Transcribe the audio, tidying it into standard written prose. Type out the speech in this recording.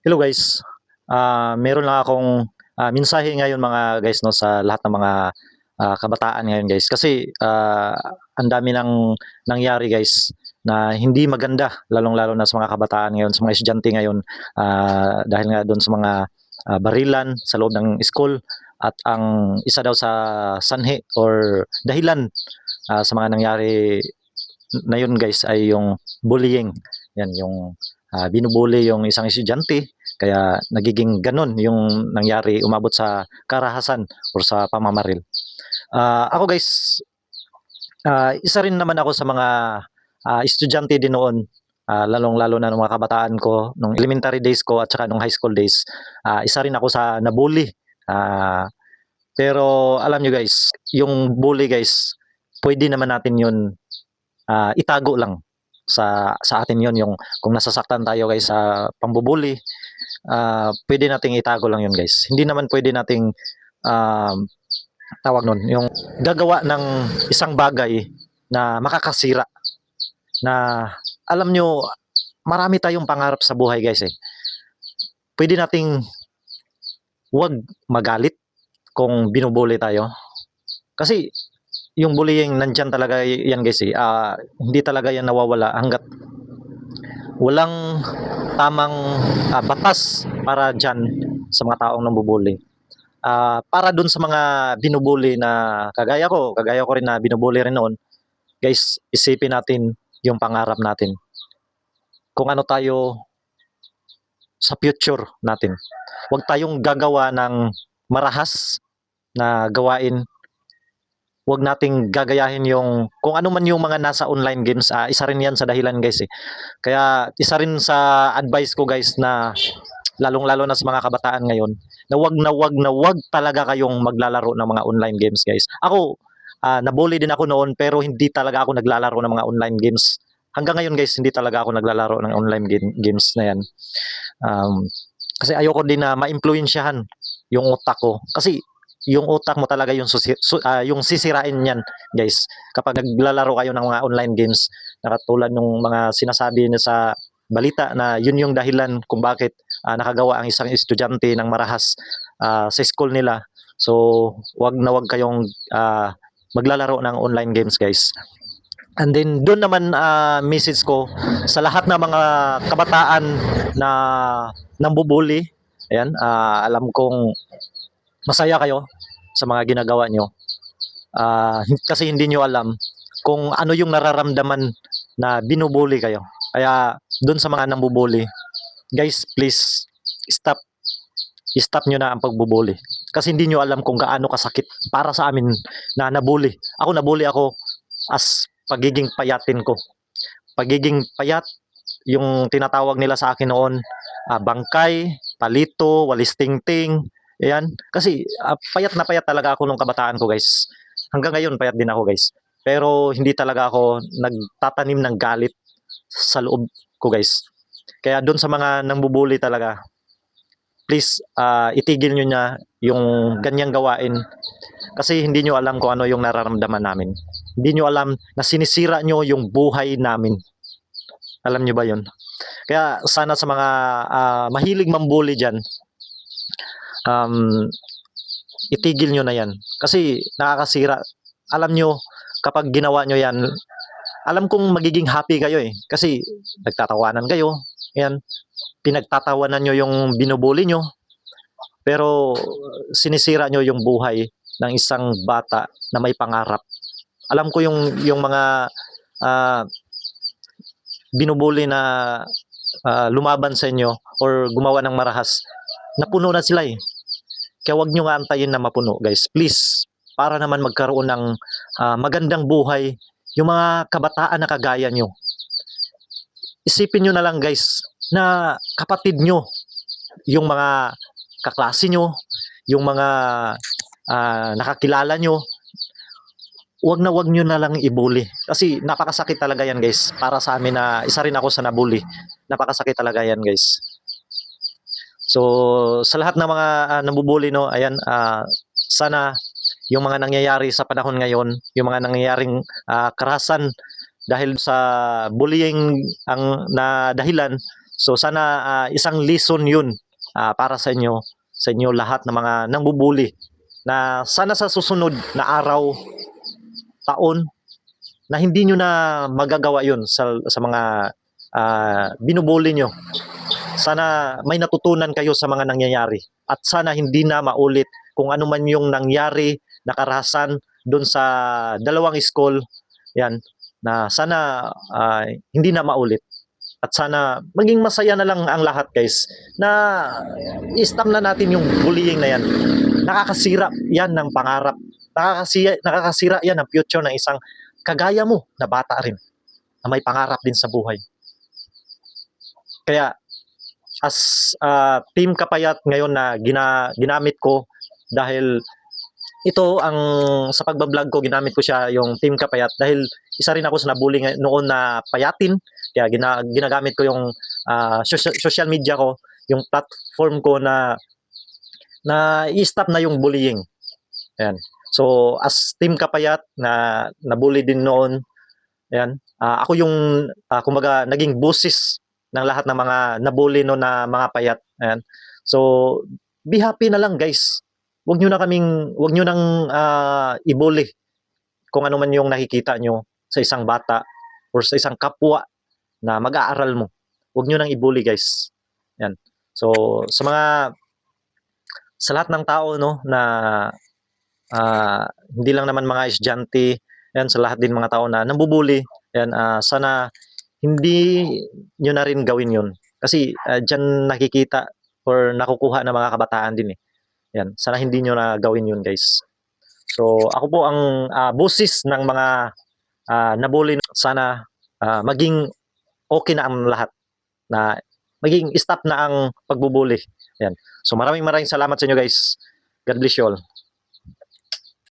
Hello guys. Meron lang akong mensahe ngayon mga guys, no, sa lahat ng mga kabataan ngayon guys. Kasi ang dami ng nangyari guys na hindi maganda, lalong-lalo na sa mga kabataan ngayon, sa mga estudyante ngayon, dahil nga doon sa mga barilan sa loob ng school, at ang isa daw sa sanhi or dahilan sa mga nangyari na yun guys ay yung bullying. Yan yung binubully yung isang estudyante, kaya nagiging ganun yung nangyari, umabot sa karahasan or sa pamamaril. Ako guys, isa rin naman ako sa mga estudyante din noon, lalong-lalo na nung mga kabataan ko, nung elementary days ko at saka nung high school days. Isa rin ako sa nabully. Ah, pero alam nyo guys, yung bully guys, pwede naman natin yun itago lang sa atin yon, yung kung nasasaktan tayo guys sa pambubuli, pwede nating itago lang yun guys. Hindi naman pwede nating um, tawag nun, yung gagawa ng isang bagay na makakasira, na alam nyo, marami tayong pangarap sa buhay guys eh. Pwede nating wag magalit kung binubuli tayo. Kasi yung bullying nandyan talaga yan guys eh. Hindi talaga yan nawawala hanggat walang tamang batas para dyan sa mga taong nambubuli. Para dun sa mga binubuli na kagaya ko rin na binubuli rin noon, guys, isipin natin yung pangarap natin. Kung ano tayo sa future natin. Huwag tayong gagawa ng marahas na gawain. Huwag nating gagayahin yung kung ano man yung mga nasa online games. Isa rin yan sa dahilan guys eh. Kaya isa rin sa advice ko guys, na lalong-lalo na sa mga kabataan ngayon, na wag talaga kayong maglalaro ng mga online games guys. Ako, nabully din ako noon, pero hindi talaga ako naglalaro ng mga online games. Hanggang ngayon guys, hindi talaga ako naglalaro ng online games na yan. Kasi ayoko din na ma-impluwensyahan yung utak ko. Kasi yung utak mo talaga yung sisirain niyan, guys. Kapag naglalaro kayo ng mga online games, na katulad ng mga sinasabi niya sa balita na yun yung dahilan kung bakit nakagawa ang isang estudyante ng marahas sa school nila. So, wag kayong maglalaro ng online games, guys. And then doon naman message ko sa lahat ng mga kabataan na nambubuli. Ayan, alam kong masaya kayo sa mga ginagawa nyo. Kasi hindi nyo alam kung ano yung nararamdaman na binubuli kayo. Kaya doon sa mga nambubuli, guys, please stop. Stop nyo na ang pagbubuli. Kasi hindi nyo alam kung gaano kasakit para sa amin na nabuli. Nabuli ako as pagiging payatin ko. Pagiging payat, yung tinatawag nila sa akin noon, bangkay, palito, walis tingting. Ayan. Kasi payat na payat talaga ako nung kabataan ko guys. Hanggang ngayon payat din ako guys. Pero hindi talaga ako nagtatanim ng galit sa loob ko guys. Kaya doon sa mga nambubuli talaga, please itigil nyo na yung ganyang gawain. Kasi hindi nyo alam kung ano yung nararamdaman namin. Hindi nyo alam na sinisira nyo yung buhay namin. Alam nyo ba yun? Kaya sana sa mga mahilig mambuli dyan, itigil nyo na yan. Kasi nakakasira. Alam nyo, kapag ginawa nyo yan, alam kong magiging happy kayo eh. Kasi nagtatawanan kayo. Yan. Pinagtatawanan nyo yung binubuli nyo. Pero sinisira nyo yung buhay ng isang bata na may pangarap. Alam ko yung mga binubuli na lumaban sa inyo or gumawa ng marahas, napuno na sila eh. Kaya wag nyo nga antayin na mapuno guys. Please, para naman magkaroon ng magandang buhay yung mga kabataan na kagaya nyo. Isipin nyo na lang guys, na kapatid nyo, yung mga kaklase nyo, yung mga nakakilala nyo, wag nyo na lang ibuli. Kasi napakasakit talaga yan guys. Para sa amin na isa rin ako sa nabuli. Napakasakit talaga yan guys. So sa lahat ng mga nambubuli, no, ayan, sana yung mga nangyayari sa panahon ngayon, yung mga nangyayaring karahasan dahil sa bullying ang na dahilan, So sana isang lesson 'yun para sa inyo lahat ng mga nangbubuli na sana sa susunod na araw, taon na hindi nyo na magagawa 'yun sa mga binubuli nyo. Sana may natutunan kayo sa mga nangyayari at sana hindi na maulit kung ano man yung nangyari na karahasan doon sa dalawang school, yan, na sana hindi na maulit. At sana maging masaya na lang ang lahat, guys, na i-stop na natin yung bullying na yan. Nakakasira yan ng pangarap. Nakakasira yan ng future ng isang kagaya mo na bata rin na may pangarap din sa buhay. Kaya as Team Kapayat ngayon na ginamit ko dahil ito ang sa pagbablog ko, ginamit ko siya yung Team Kapayat dahil isa rin ako sa nabully noon na payatin. Kaya ginagamit ko yung social media ko, yung platform ko na i-stop na yung bullying. Ayan. So as Team Kapayat na nabully din noon, ayan, ako yung kumbaga naging boses ng lahat ng mga nabully no na mga payat. Ayan. So be happy na lang, guys. Huwag nyo nang i-bully kung ano man yung nakikita nyo sa isang bata or sa isang kapwa na mag-aaral mo. Huwag nyo nang i-bully, guys. Yan. So sa lahat ng tao no na hindi lang naman mga estudyante, yan, sa lahat din mga tao na nambubuli, yan, sana hindi nyo na rin gawin yun. Kasi dyan nakikita or nakukuha ng mga kabataan din eh. Yan, sana hindi nyo na gawin yun, guys. So ako po ang boses ng mga nabully. Sana maging okay na ang lahat, na maging stop na ang pagbubuli. Yan. So maraming salamat sa inyo, guys. God bless you all.